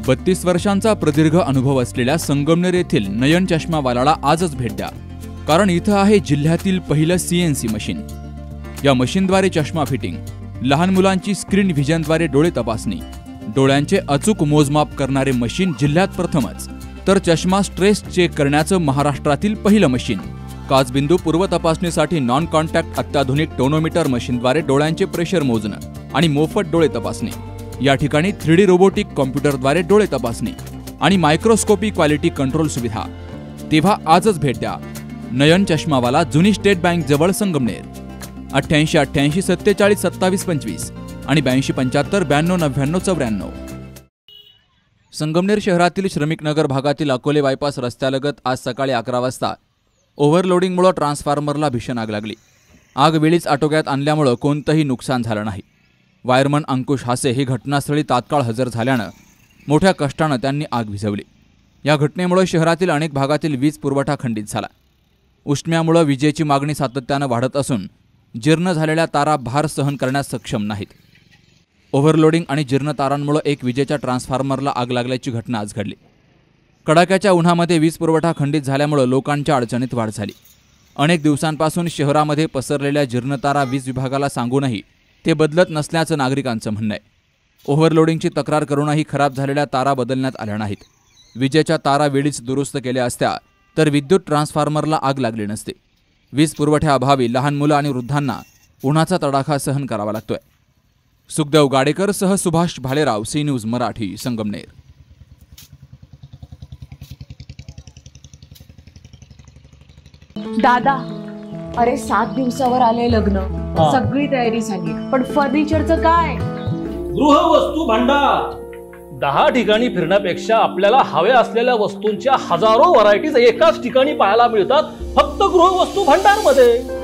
32 वर्षांचा प्रदीर्घ अनुभव असलेल्या संगमनेर येथील नयन चष्मावालाला आजच भेट द्या, कारण इथं आहे जिल्ह्यातील पहिलं CNC मशीन। या मशीनद्वारे चष्मा फिटिंग, लहान मुलांची स्क्रीन व्हिजनद्वारे डोळे तपासणी, डोळ्यांचे अचूक मोजमाप करणारे मशीन जिल्ह्यात प्रथमच, तर चष्मा स्ट्रेस चेक करण्याचं महाराष्ट्रातील पहिलं मशीन, काचबिंदू पूर्व तपासणीसाठी नॉन कॉन्टॅक्ट अत्याधुनिक टोनोमीटर मशीनद्वारे डोळ्यांचे प्रेशर मोजणं आणि मोफत डोळे तपासणी, या ठिकाणी 3D रोबोटिक कॉम्प्युटरद्वारे डोळे तपासणी आणि मायक्रोस्कोपी क्वालिटी कंट्रोल सुविधा। तेव्हा आजच भेट द्या नयन चष्मावाला, जुनी स्टेट बँक जवळ, संगमनेर। 88 88 47 27 25 आणि 82 75 92 99 94। संगमनेर शहरातील श्रमिक नगर भागातील अकोले बायपास रस्त्यालगत आज सकाळी 11 वाजता ओव्हरलोडिंगमुळे ट्रान्सफॉर्मरला भीषण आग लागली। आग वेळीच आटोक्यात आणल्यामुळे कोणतंही नुकसान झालं नाही। वायरमन अंकुश हासे हे घटनास्थळी तात्काळ हजर झाल्यानं मोठ्या कष्टानं त्यांनी आग विझवली। या घटनेमुळे शहरातील अनेक भागातील वीज पुरवठा खंडित झाला। उष्म्यामुळे विजेची मागणी सातत्यानं वाढत असून जीर्ण झालेल्या तारा भार सहन करण्यास सक्षम नाहीत। ओव्हरलोडिंग आणि जीर्ण तारांमुळे एक विजेच्या ट्रान्सफॉर्मरला आग लागल्याची घटना आज घडली। कडाक्याच्या उन्हामध्ये वीज पुरवठा खंडित झाल्यामुळे लोकांच्या अडचणीत वाढ झाली। अनेक दिवसांपासून शहरामध्ये पसरलेल्या जीर्ण तारा वीज विभागाला सांगूनही ते बदलत नसल्याचं नागरिकांचं म्हणणं आहे। ओव्हरलोडिंगची तक्रार करूनही खराब झालेल्या तारा बदलण्यात आल्या नाहीत। विजेच्या तारा वेळीच दुरुस्त केल्या असत्या तर विद्युत ट्रान्सफॉर्मरला आग लागली नसती। वीज पुरवठ्याअभावी लहान मुलं आणि वृद्धांना उन्हाचा तडाखा सहन करावा लागतोय। सुखदेव गाडेकर सह सुभाष भालेराव, सी न्यूज मराठी, संगमनेर। दादा, अरे 7 दिवसावर आले लग्न, सगळी तयारी झाली, पण फर्निचरचं काय? गृहवस्तू भांडार 10 ठिकाणी फिरण्यापेक्षा आपल्याला हव्या असलेल्या वस्तूंच्या हजारो व्हरायटीज एकाच ठिकाणी पाहायला मिळतात, फक्त गृहवस्तू भांडार मध्ये।